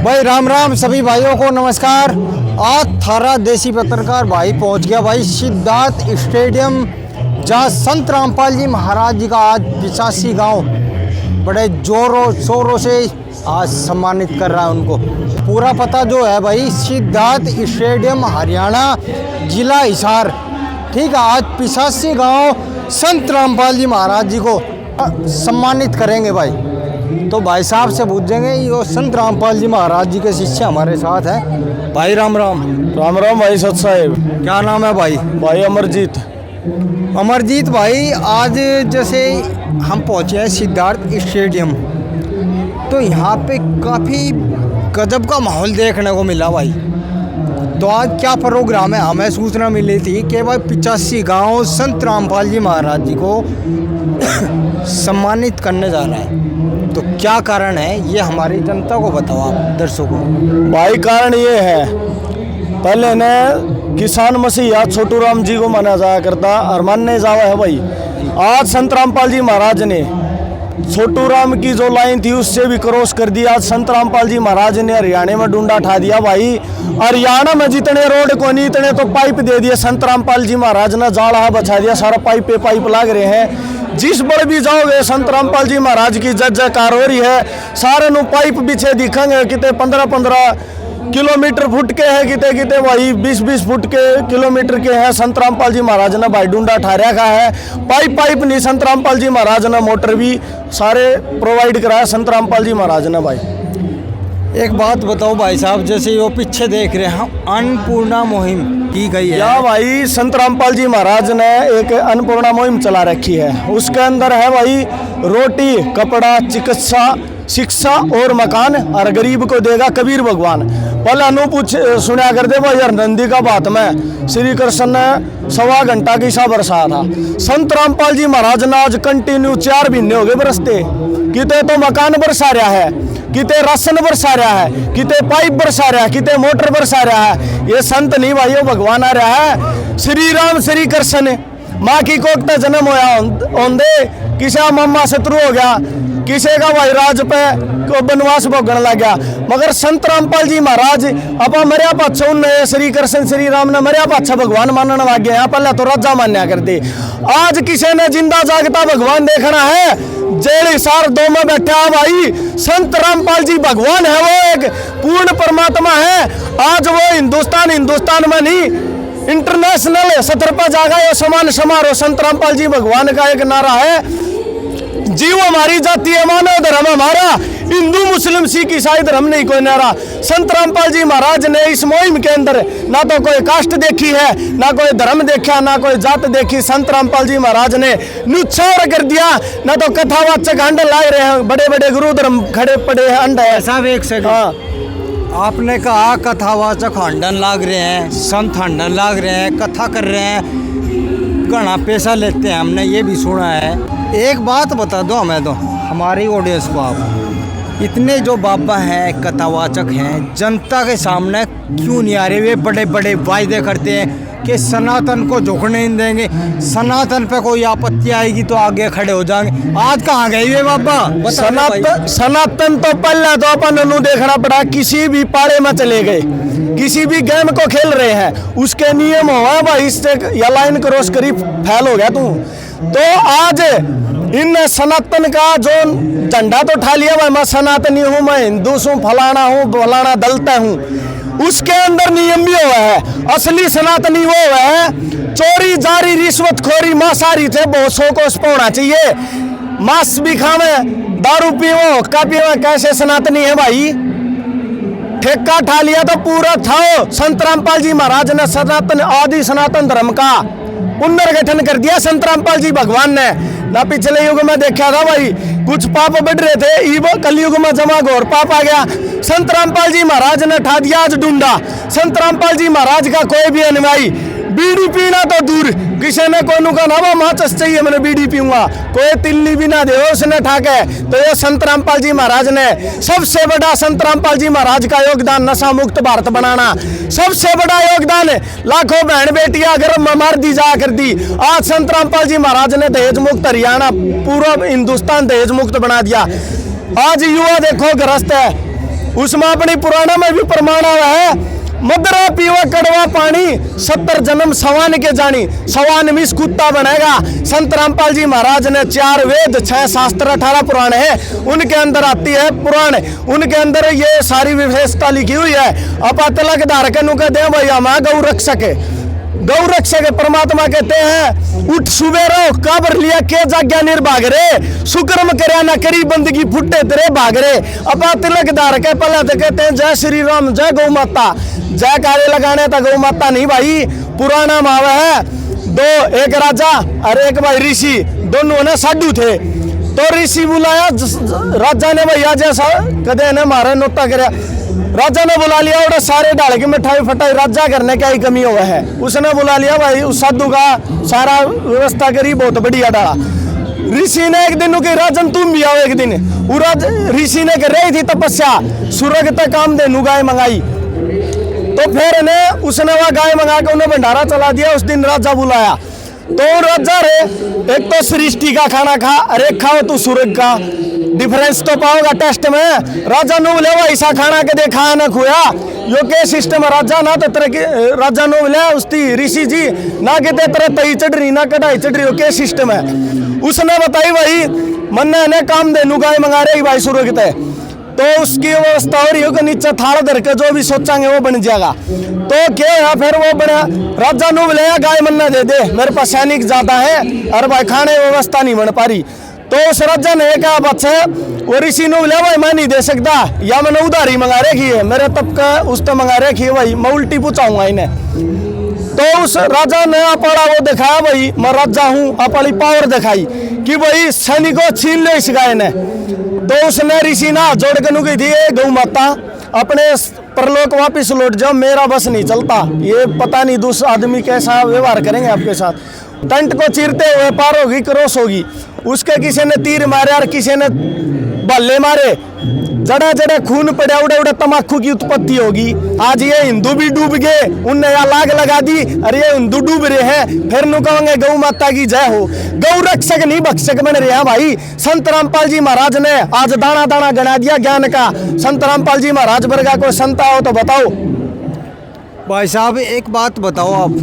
भाई राम राम सभी भाइयों को नमस्कार। आज थारा देसी पत्रकार भाई पहुंच गया भाई सिद्धार्थ स्टेडियम, जहां संत रामपाल जी महाराज जी का आज 85 गांव बड़े जोरों शोरों से आज सम्मानित कर रहा है उनको। पूरा पता जो है भाई सिद्धार्थ स्टेडियम हरियाणा जिला हिसार, ठीक है। आज 85 गांव संत रामपाल जी महाराज जी को सम्मानित करेंगे भाई। तो भाई साहब से पूछेंगे, ये संत रामपाल जी महाराज जी के शिष्य हमारे साथ हैं। भाई राम राम। राम राम भाई सत साहेब। क्या नाम है भाई? भाई अमरजीत। अमरजीत भाई, आज जैसे हम पहुँचे हैं सिद्धार्थ स्टेडियम, तो यहाँ पे काफ़ी गजब का माहौल देखने को मिला भाई। तो आज क्या प्रोग्राम है? हमें सूचना मिली थी कि भाई 85 गांव संत रामपाल जी महाराज जी को सम्मानित करने जा रहा है। तो क्या कारण है, ये हमारी जनता को बताओ आप दर्शकों। भाई कारण ये है, पहले ने किसान मसीहा छोटू राम जी को माना जाया करता और मानने जावा है भाई। आज संत रामपाल जी महाराज ने छोटू राम की जो लाइन थी उससे भी क्रॉस कर दिया। आज संत रामपाल जी महाराज ने हरियाणा में डूंडा ठा दिया भाई। हरियाणा में जितने रोड को नहीं इतने तो पाइप दे दिए संत रामपाल जी महाराज ने, जाड़ा बचा दिया, सारा पाइप पे पाइप लाग रहे हैं। जिस बड़ भी जाओगे संत रामपाल जी महाराज की जय जयकार हो रही है। सारे नु पाइप पीछे दिखेंगे, कितने 15-15 किलोमीटर फुट के हैं, कितने कितने भाई 20-20 फुट के किलोमीटर के हैं। संत रामपाल जी महाराज ने भाई डूंडा ठारिया का है। पाइप नहीं, संत रामपाल जी महाराज ने मोटर भी सारे प्रोवाइड कराया संत रामपाल जी महाराज ने भाई। एक बात बताओ भाई साहब, जैसे वो पीछे देख रहे हैं अन्नपूर्णा मुहिम की गई है। या भाई संत रामपाल जी महाराज ने एक अन्नपूर्णा मुहिम चला रखी है। उसके अंदर है भाई रोटी, कपड़ा, चिकित्सा, शिक्षा और मकान, और गरीब को देगा कबीर भगवान। पहले अनु पूछ सुना कर दे भाई, नंदी का बात में श्री कृष्ण ने 1.25 घंटा की सा बरसा था। संत रामपाल जी महाराज ने आज कंटिन्यू 4 महीने हो गए बरसते। किते तो मकान बरसा रहा है, किते राशन बरसा रहा है, किते पाइप बरसा रहा है, किते मोटर बरसा रहा है। ये संत नहीं भाई, वो भगवान आ रहा है। श्री राम श्री कृष्ण माँ की कोख पे जन्म होया ओंदे, किसी मम्मा शत्रु हो गया, किसी का भाई राज पे को बनवास भोगने लग गया। मगर संत रामपाल जी महाराज अपा मरिया पाछा उन्हें श्री कृष्ण श्री राम ने मरिया पाछा भगवान मानने लग गया। यहाँ पहले तो राजा मान्या करते, आज किसी ने जिंदा जागता भगवान देखना है। जेल सार 2 में बैठा भाई संत रामपाल जी भगवान है, वो एक पूर्ण परमात्मा है। आज वो हिंदुस्तान में नहीं, इंटरनेशनल सतर पर जागा ये समान समारोह संत रामपाल जी भगवान का एक नारा है। जीव हमारी जाति है, मानव धर्म हमारा, हिंदू मुस्लिम सिख ईसाई धर्म नहीं कोई नारा। संत रामपाल जी महाराज ने इस मुहिम के अंदर ना तो कोई कास्ट देखी है, ना कोई धर्म देखा, ना कोई जात देखी। संत रामपाल जी महाराज ने नुच्छावर कर दिया। ना तो कथावाचक हंड लाए रहे हैं, बड़े बड़े गुरु धर्म खड़े पड़े हैं हंड है साहब। एक सेकंड, हाँ आपने कहा कथावाचक हंडन लाग रहे हैं, संत हंडन लाग रहे हैं, कथा कर रहे हैं, घना पैसा लेते हैं, हमने ये भी सुना है। एक बात बता दो हमें, तो हमारी ऑडियंस को, आप इतने जो बाबा हैं कथावाचक हैं, जनता के सामने क्यों नहीं आ रहे? वे बड़े बड़े वायदे करते हैं कि सनातन को झुकने नहीं देंगे, सनातन पे कोई आपत्ति आएगी तो आगे खड़े हो जाएंगे। आज कहाँ गए वे बाबा? सनातन तो पहले तो अपन देखना पड़ा। किसी भी पाड़े में चले गए, किसी भी गेम को खेल रहे हैं, उसके नियम हुआ भाई, इससे या लाइन क्रॉस करी फैल हो गया तू। तो आज इन सनातन का जो झंडा तो उठा लिया भाई, मैं सनातनी हूँ, मैं हिंदू हूँ, फलाना हूँ, फलाना दलता हूँ। उसके अंदर नियम भी हुआ है। असली सनातनी वो हुआ है, चोरी जारी रिश्वतखोरी मांसाहारी थे, बहुसों को पौना चाहिए। मांस भी खावे, दारू पीवो, हुक्का पीवो, कैसे सनातनी है भाई? ठेका ठा लिया तो पूरा था। संत रामपाल जी महाराज ने सनातन आदि सनातन धर्म का पुनर्गठन कर दिया संत रामपाल जी भगवान ने। ना पिछले युग में देखा था भाई, कुछ पाप बढ़ रहे थे, इब कलयुग में जमा घोर पाप आ गया। संत रामपाल जी महाराज ने ठा दिया आज डूंडा। संत रामपाल जी महाराज का कोई भी अनुयायी बीड़ी पीना तो दूर, किसी ने कोई नुका ना माचस चाहिए मैंने बीड़ी पीऊंगा, कोई तिल्ली भी ना दे उसने ठाके। तो ये संत रामपाल जी महाराज ने सबसे बड़ा, संत रामपाल जी महाराज का योगदान नशा मुक्त भारत बनाना, सबसे बड़ा योगदान। लाखों बहन बेटियां अगर मार दी जा कर दी। आज संत रामपाल जी महाराज ने दहेज मुक्त हरियाणा, पूरा हिंदुस्तान दहेज मुक्त बना दिया। आज युवा देखो ग्रस्त है, उसमें अपनी पुराना में भी प्रमाण आया है, मदरा पीवा कड़वा पानी 70 जन्म सवान के जानी, सवान मिस कुत्ता बनेगा। संत रामपाल जी महाराज ने 4 वेद 6 शास्त्र 18 पुराण है, उनके अंदर आती है पुराण, उनके अंदर ये सारी विशेषता लिखी हुई है। अपा तिलक धारक नु कहते हैं भाई हमारा गौ रक्षक है, गौ रक्षक परमात्मा कहते हैं उठ सुबेरो काबर लिया के जाग्या निर्भाग रे, सुकर्म करया ना करी बंदगी फुटे तेरे भाग रे। अपा तिलक धारक है, पहले तो कहते हैं जय श्री राम जय गौ माता, जय कार्य लगाने तो गौ माता नहीं भाई, पुराना माव है। 2 एक राजा और एक भाई ऋषि, दोनों ने साधु थे। तो ऋषि बुलाया राजा ने भैया जैसा कदे ने मारे नोता करया, राजा ने बुला लिया और सारे डाल के मिठाई फटाई, राजा करने क्या ही कमी हुआ है, उसने बुला लिया भाई उस साधु का सारा व्यवस्था करी, बहुत बढ़िया डाला। ऋषि ने एक दिन कि राजन तुम भी आओ एक दिन, ऋषि ने कर रही थी तपस्या, सूरज तक काम दे गाय मंगाई, तो फिर ने उसने वह गाय मंगा के उन्हें भंडारा चला दिया। उस दिन राजा बुलाया तो राजा रे एक तो सृष्टि का खाना खा, अरे खाओ तू सूरज का, डिफरेंस तो पाओगा टेस्ट में। राजा नो बोले ऐसा खाना के देखा ना खुया, यो के सिस्टम राजा ना तो तरह के राजा नो बोले उसकी ऋषि जी ना के तरह तई चढ़ रही ना कढ़ाई चढ़ रही, के सिस्टम है। उसने बताई भाई मन ने काम दे गाय मंगा रही भाई सूरज तय, तो उसकी व्यवस्था हो रही हो कि नीचे थाड़ धर के जो भी सोचांगे वो बन जाएगा। तो क्या है फिर वो बना, राजा नु बोले गाय मन्ना दे दे, मेरे पास सैनिक ज्यादा है और भाई खाने व्यवस्था नहीं बन पा रही। तो उस राजा ने कहा बच्चे वो ऋषि नु बोले भाई मैं नहीं दे सकता, या मैंने उधारी मंगा रखी है, मेरे तब का उस तो मंगा रखी है भाई, मैं उल्टी पूछाऊंगा इन्हें। तो उस राजा ने अपना वो दिखाया भाई मैं राजा हूँ, अपनी पावर दिखाई कि भाई सैनिकों छीन लो इस गाय ने। तो उसने ऋषि ना जोड़ के नु गई थी गौ माता अपने परलोक वापिस लौट जाओ, मेरा बस नहीं चलता, ये पता नहीं दूसरा आदमी कैसा व्यवहार करेंगे आपके साथ। टंट को चीरते हुए पार होगी क्रॉस होगी, उसके किसी ने तीर मारे और किसी ने बल्ले मारे, जड़ा जड़ा खून पड़ा उड़े उड़े तमाकू की उत्पत्ति होगी। आज ये हिंदू भी डूब गए, उनने लाग लगा दी, अरे ये हिंदू डूब रहे हैं, फिर नु कहेंगे गौ माता की जय हो। गौ रक्षक नहीं भक्षक बन रहे हैं भाई। संत रामपाल जी महाराज ने आज दाना दाना गणा दिया ज्ञान का। संत रामपाल जी महाराज वर्गा कोई संत हो तो बताओ। भाई साहब एक बात बताओ आप,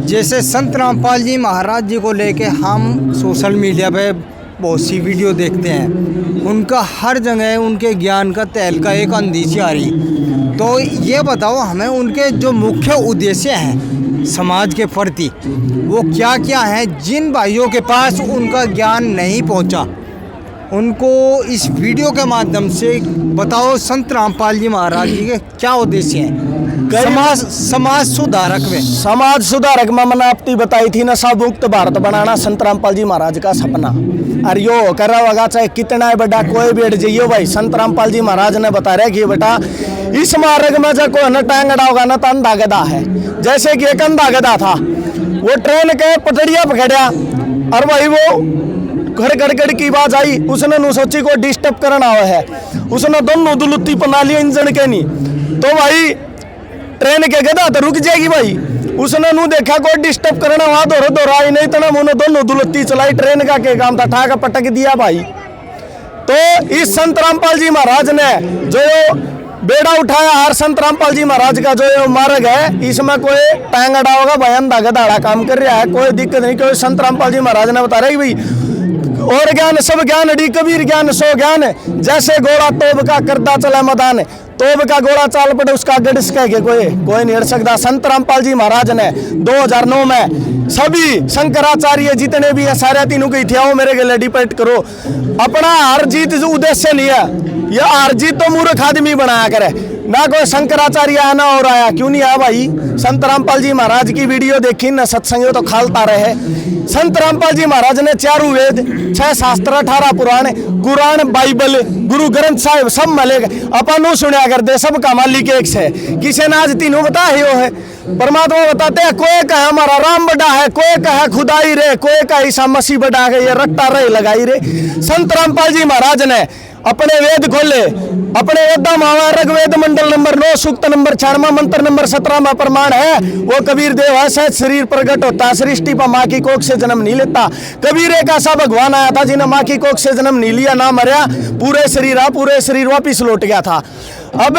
जैसे संत रामपाल जी महाराज जी को लेके हम सोशल मीडिया पे बहुत सी वीडियो देखते हैं, उनका हर जगह उनके ज्ञान का तहलका एक अंधेरी आ रही। तो ये बताओ हमें उनके जो मुख्य उद्देश्य हैं समाज के प्रति वो क्या क्या हैं, जिन भाइयों के पास उनका ज्ञान नहीं पहुंचा उनको इस वीडियो के माध्यम से बताओ संत रामपाल जी महाराज जी के क्या उद्देश्य हैं समाज सुधारक में। समाज सुधारक में मैंने आपकी बताई थी नशा मुक्त भारत बनाना संत रामपाल जी महाराज का सपना, और यो कर रहा होगा चाहे कितना है बेटा कोई बैठ जाइए भाई। संत रामपाल जी महाराज ने बता रहे कि बेटा इस मार्ग में जो कोई न टांग अड़ा होगा न तो अंधा गधा है। जैसे कि एक अंधा गधा था, वो ट्रेन के पटड़िया पकड़िया और भाई वो गड़ की आवाज आई, उसने नु सोची को डिस्टर्ब करना हुआ है, उसने दोनों दुलुत्ती बना लिया इंजन के नहीं, तो भाई ट्रेन के गधा तो रुक जाएगी भाई। उसने नु देखा कोई डिस्टर्ब करना वहां दौड़ा ही नहीं, तो उन्होंने दोनों दुलुत्ती चलाई, ट्रेन का क्या काम था, ठाका पटक दिया भाई। तो इस संत रामपाल जी महाराज ने जो बेड़ा उठाया, हर संत रामपाल जी महाराज का जो मार्ग है इसमें कोई टांग अड़ा होगा भाई अंधा गधाड़ा काम कर रहा है, कोई दिक्कत नहीं। कोई संत रामपाल जी महाराज ने बता रहे भाई और ज्ञान सब ज्ञान डी कबीर ज्ञान सो ज्ञान, जैसे घोड़ा तोब का करता चला मैदान, तोब का घोड़ा चाल पड़े उसका गढ़ कह के कोई नहीं हट सकता। संत रामपाल जी महाराज ने 2009 में सभी शंकराचार्य जितने भी है सारे तीनों की थे मेरे गले डिपेंड करो। अपना हार जीत उद्देश्य नहीं है, यह हार जीत तो मूर्ख आदमी बनाया करे, ना कोई शंकराचार्य आना और आया क्यों नहीं आया भाई। संत रामपाल जी महाराज की वीडियो देखी न सत्संग तो खालता रहे। संत रामपाल जी महाराज ने 4 वेद 6 शास्त्र 18 पुराण कुरान बाइबल गुरु ग्रंथ साहिब सब मिले अपन सुनया करते, सबका मालिक एक से। किसी ने आज तीनों बता ही है, परमात्मा बताते हैं कोई कहे हमारा राम बड़ा है, कोई कहे खुदाई रे, कोई कहे ईसा मसीह बड़ा है, ये रट्टा रे लगाई रे। संत रामपाल जी महाराज ने अपने वेद खोले, अपने वेदा मावा ऋग्वेद मंडल नंबर 9 सूक्त नंबर 96 मंत्र नंबर 17 में प्रमाण है वो कबीर देव है सहज शरीर प्रकट होता, सृष्टि पर माँ की कोख से जन्म नहीं लेता। कबीर एक ऐसा भगवान आया था जिन्हें माँ की कोख से जन्म नहीं लिया, ना मरा, पूरे शरीर वापिस लौट गया था। अब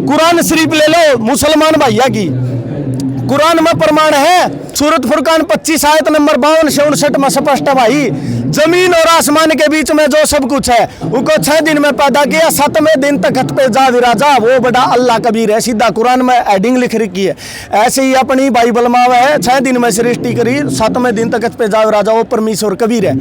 कुरान शरीफ ले लो मुसलमान भैया की, कुरान में प्रमाण है, सूरत फुरकान 25 आयत नंबर 52 से 59 में स्पष्ट है भाई, जमीन और आसमान के बीच में जो सब कुछ है उसको 6 दिन में पैदा किया, 7वें दिन तक पे जा विराजा, वो बड़ा अल्लाह कबीर है। सीधा कुरान में एडिंग लिख रखी है। ऐसे ही अपनी बाइबल में है 6 दिन में सृष्टि करी, 7वें दिन तक पे जा विराजा, वो परमेश्वर कबीर है।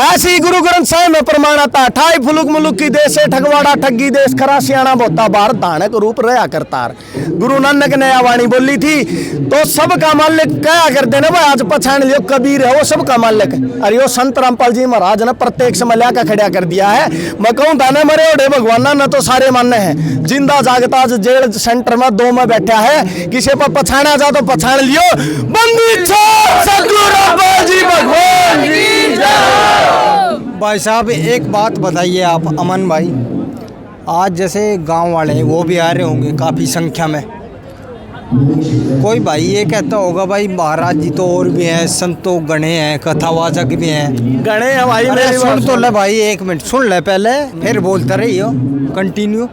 ऐसे ही गुरु ग्रंथ साहिब में प्रमाण आता, ठाई फुलुक मुलुक की देश से ठगवाड़ा ठगी देश, खरा सियाणा बोता बाहर धानक रूप रहा करतार। गुरु नानक ने यह वाणी बोली थी, तो सबका मालिक क्या करते ना भाई, आज पछाण लियो कबीर है वो सबका मालिक। अरे वो संत रामपाल जी महाराज ने प्रत्येक समय ल्या खड़ा कर दिया है। मैं कहूँ दाने मरे ओढ़े भगवान न तो सारे मानने हैं, जिंदा जागता आज जेल सेंटर में 2 में बैठा है, किसी पर पछाना जा तो पछाण लियो। बंदी सतगुरु रामपाल जी भगवान की जय। भाई साहब एक बात बताइए आप अमन भाई, आज जैसे गांव वाले हैं वो भी आ रहे होंगे काफ़ी संख्या में, कोई भाई ये कहता होगा भाई महाराज जी तो और भी हैं, संतो गणे हैं, कथावाचक भी हैं, गणे हैं भाई। अरे सुन तो ले भाई, 1 मिनट सुन ले पहले, फिर बोलता रहियो कंटिन्यू।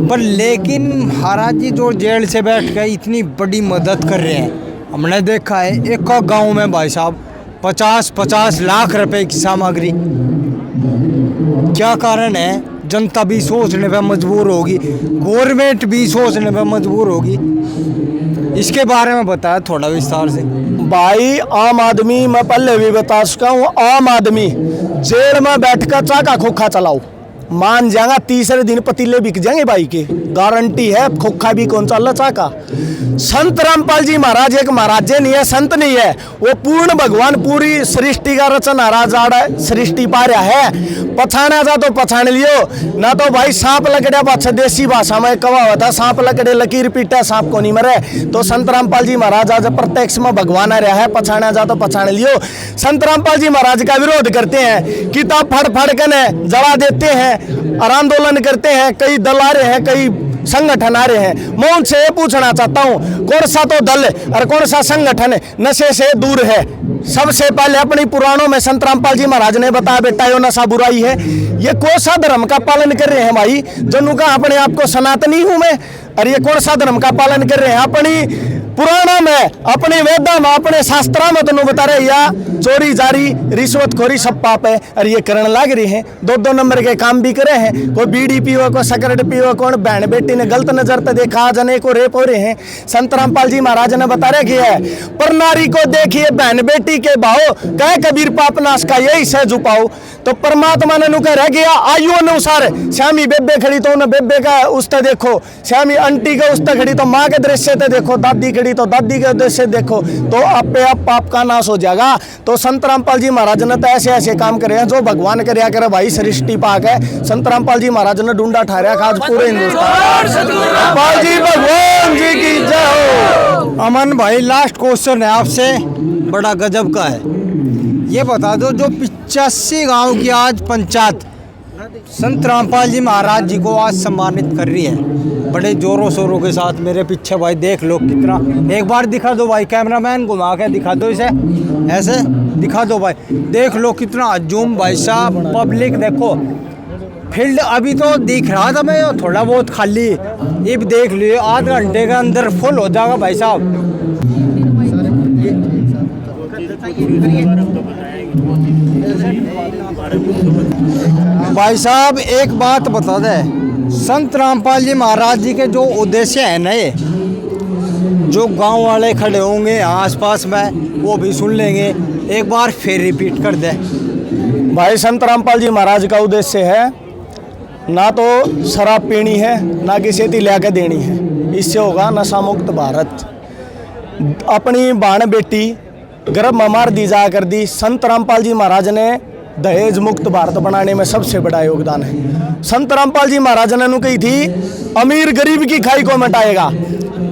पर लेकिन महाराज जी जो जेल से बैठ कर इतनी बड़ी मदद कर रहे हैं, हमने देखा है एक गांव में भाई साहब 50-50 लाख रुपए की सामग्री। क्या कारण है? जनता भी सोचने पर मजबूर होगी, गवर्नमेंट भी सोचने पर मजबूर होगी। इसके बारे में बताया थोड़ा विस्तार से भाई। आम आदमी, मैं पहले भी बता चुका हूँ, आम आदमी जेल में बैठकर चाका खोखा चलाओ, मान जाएगा 3रे दिन पतीले बिक जाएंगे भाई के, गारंटी है। खोखा भी कौन चल चाका। संत रामपाल जी महाराज एक महाराज नहीं है, संत नहीं है, वो पूर्ण भगवान, पूरी सृष्टि का रचना राजा सृष्टि पा रहा है। पछाना जा तो पछाण लियो ना, तो भाई सांप लकड़िया पाछे देसी भाषा में कहा हुआ था, सांप लकड़े लकीर पीटा सांप को नहीं मरे। तो संत रामपाल जी महाराज आज प्रत्यक्ष में भगवान आ रहा है, पछाना जा तो पछाण लियो। संत रामपाल जी महाराज का विरोध करते हैं, किताब फड़ फड़ कर जला देते हैं और आंदोलन करते हैं, कई दल आ रहे हैं, कई संगठन आ रहे हैं। मैं उनसे ये पूछना चाहता हूँ, कौन सा तो दल और कौन सा संगठन नशे से दूर है? सबसे पहले अपनी पुराणों में संत रामपाल जी महाराज ने बताया बेटा यो नशा बुराई है। ये कौन सा धर्म का पालन कर रहे हैं भाई? जनू का अपने आप को सनातनी हूं मैं, और ये कौन सा धर्म का पालन कर रहे हैं? अपनी पुराणों में, अपने वेदा में, अपने शास्त्रों में तो बता रहे या चोरी जारी रिश्वतखोरी सब पाप है, और ये करने लग रहे हैं। 2-2 नंबर के काम भी करे हैं, कोई बीड़ी पीओ, कोई सिगरेट पीओ, कौन बहन बेटी ने गलत नजर से देखा, जने को रेप हो रहे हैं। संत रामपाल जी महाराज ने बता रखे है, पर नारी को देखिए बहन बेटी के भाव, कह कबीर पाप नाश का यही सहज उपाओ। तो परमात्मा ने नु कह रह गया आयु अनुसार, श्यामी बेबे खड़ी तो उन्हें बेबे का उसते देखो, श्यामी आंटी के उसते खड़ी तो माँ के दृश्य से देखो, दादी खड़ी तो दादी के दृश्य से देखो, तो आपे आप पाप का नाश हो जाएगा। तो संत रामपाल जी महाराज ने तो ऐसे ऐसे काम करे हैं जो भगवान करया करे भाई, सृष्टि पाक है। संत रामपाल जी महाराज ने ढूंढा ठहराया आज पूरे हिंदुस्तान। रामपाल जी भगवान जी की जय हो। अमन भाई लास्ट क्वेश्चन है आपसे, बड़ा गजब का है, ये बता दो जो 85 गांव की आज पंचायत संत रामपाल जी महाराज जी को आज सम्मानित कर रही है बड़े जोरों शोरों के साथ। मेरे पीछे भाई देख लो कितना, एक बार दिखा दो भाई, कैमरामैन घुमा के दिखा दो इसे, ऐसे दिखा दो भाई, देख लो कितना जूम भाई साहब, पब्लिक देखो। फील्ड अभी तो दिख रहा था मैं थोड़ा बहुत खाली, अब देख लियो आधे घंटे के अंदर फुल हो जाएगा भाई साहब। भाई साहब एक बात बता दे, संत रामपाल जी महाराज जी के जो उद्देश्य है ना, ये जो गांव वाले खड़े होंगे आसपास में वो भी सुन लेंगे, एक बार फिर रिपीट कर दे। भाई संत रामपाल जी महाराज का उद्देश्य है ना तो शराब पीनी है, ना किसी की ला के देनी है, इससे होगा नशा मुक्त भारत। अपनी बाण बेटी गर्भ में मार दी जा कर दी। संत रामपाल जी महाराज ने दहेज मुक्त भारत बनाने में सबसे बड़ा योगदान है। संत रामपाल जी महाराज ने कही थी अमीर गरीब की खाई को मिटाएगा,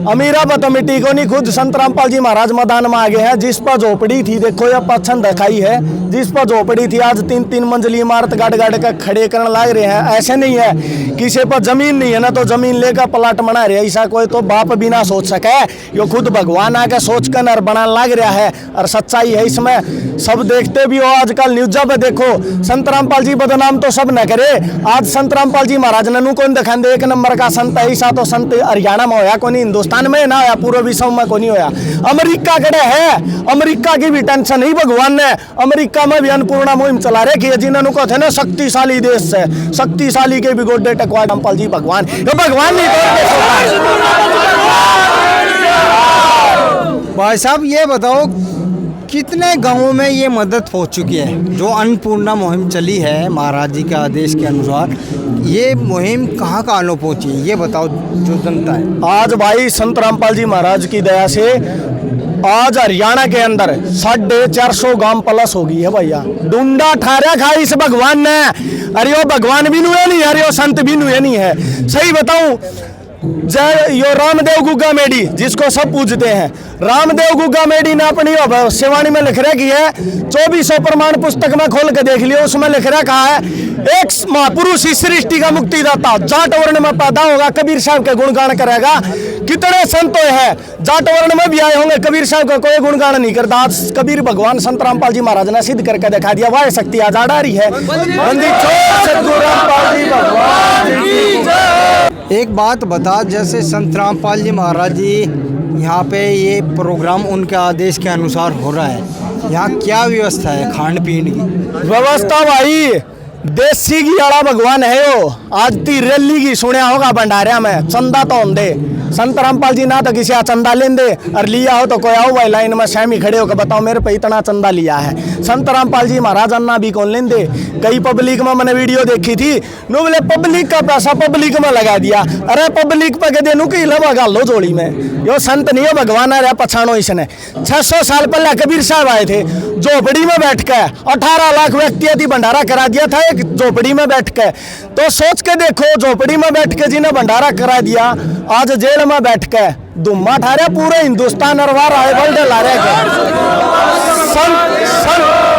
अमीरा बता मिट्टी को नहीं, खुद संत रामपाल जी महाराज मैदान में आगे हैं। जिस पर झोपड़ी थी, देखो ये पच्छन दिखाई है, जिस पर झोपड़ी थी आज 3-3 मंजिली इमारत गाड़ गाड़ के खड़े करने लग रहे हैं। ऐसे नहीं है किसी पर जमीन नहीं है ना तो जमीन लेकर प्लाट बना रहे, ऐसा कोई तो बाप भी ना सोच सके। यो खुद भगवान आके सोच कर और बना लग रहा है, और सच्चाई है इसमें। सब देखते भी हो आजकल न्यूज़ पे देखो, संत रामपाल जी बदनाम तो सब न करे। आज संत रामपाल जी महाराज ने कौन दिखा दे, एक नंबर का संत है। ऐसा तो संत हरियाणा में होया, कोई हिंदुस्तान में ना होया, पूरे विश्व में कोई नहीं होया। अमेरिका कड़े है, अमेरिका की भी टेंशन नहीं भगवान ने। अमेरिका में भी अन्नपूर्णा मुहिम चला रखी है, जिन्होंने को थे ना शक्तिशाली देश से, शक्तिशाली के भी गोड्डे टकवा रामपाल जी भगवान। ये भगवान नहीं भाई साहब ये बताओ कितने गांवों में ये मदद पहुंच चुकी है? जो अन्नपूर्णा मुहिम चली है महाराज जी के आदेश के अनुसार, ये मुहिम कहाँ कहाँ पहुंची है ये बताओ जो जनता है। आज भाई संत रामपाल जी महाराज की दया से आज हरियाणा के अंदर 450 गांव प्लस हो गई है भैया। डूंडा ठारा खाई इस भगवान ने। अरे वो भगवान भी नुए नहीं, अरे वो संत भी नुए नहीं है। सही बताऊं, जय यो रामदेव गुग्गा मेडी जिसको सब पूजते हैं, रामदेव गुग्गा मेडी ने अपनी सेवाणी में लिख रखी है, 2400 प्रमाण पुस्तक में खोल के देख लियो, उसमें लिख रखा है एक महापुरुष इस सृष्टि का मुक्तिदाता जाट वर्ण में पैदा होगा, कबीर साहब के गुणगान करेगा। कितने संत है जाट वर्ण में भी आए होंगे, कबीर साहब का कोई गुणगान नहीं करता। आज कबीर भगवान संत रामपाल जी महाराज ने सिद्ध करके दिखा दिया, वाह शक्ति आजाद आ रही है। एक बात बता, जैसे संत रामपाल जी महाराज जी यहाँ पे ये प्रोग्राम उनके आदेश के अनुसार हो रहा है, यहाँ क्या व्यवस्था है खान पीन की? व्यवस्था भाई देसी की आड़ा भगवान है। यो आज ती रैली की सुनिया होगा भंडारिया में, चंदा तो हम दे। संत रामपाल जी ना तो किसी आ चंदा लेन दे, और लिया हो तो कोई आओ भाई लाइन में सहमी खड़े होकर बताओ मेरे पे इतना चंदा लिया है। संत रामपाल जी महाराज अन्ना भी कौन लेन दे। कई पब्लिक में मैंने वीडियो देखी थी, नो बोले पब्लिक का पैसा पब्लिक में लगा दिया। अरे पब्लिक पे दे नू की लगा गालो जोड़ी में। यो संत नहीं हो भगवान आ रहा पछाणो इसने। 600 साल पहले कबीर साहब आए थे, झोपड़ी में बैठ के 18 लाख व्यक्ति भंडारा करा दिया था एक झोपड़ी में बैठ के। तो सोच के देखो, झोपड़ी में बैठ के जिन्हें भंडारा करा दिया, आज जेल में बैठ के धुम्मा ठारे पूरे हिंदुस्तान और वार आए बल्डे ला रहे।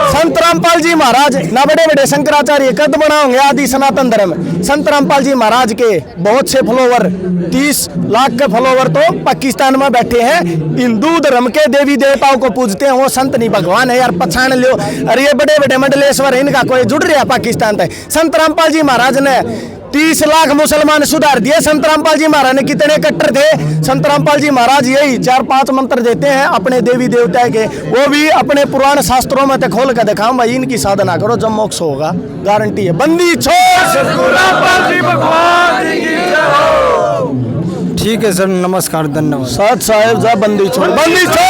संत रामपाल जी महाराज ना बड़े बड़े शंकराचार्य कद बना होंगे आदि सनातन धर्म। संत रामपाल जी महाराज के बहुत से फॉलोवर, 30 लाख के फॉलोवर तो पाकिस्तान में बैठे हैं, हिंदू धर्म के देवी देवताओं को पूजते हैं। वो संत नहीं भगवान है यार, पछाण लो। अरे ये बड़े बड़े मंडलेश्वर इनका कोई जुड़ रहा पाकिस्तान तक। संत रामपाल जी महाराज ने 30 लाख मुसलमान सुधार दिए। संत रामपाल जी महाराज ने कितने कट्टर थे? संत रामपाल जी महाराज यही 4-5 मंत्र देते हैं अपने देवी देवता के, वो भी अपने पुराण शास्त्रों में तो खोल कर दिखाऊं भाई, इनकी साधना करो जब मोक्ष होगा, गारंटी है। बंदी छोड़। ठीक है सर, नमस्कार, धन्यवाद। सत साहेब जा बंदी छोड़, बंदी छोड़।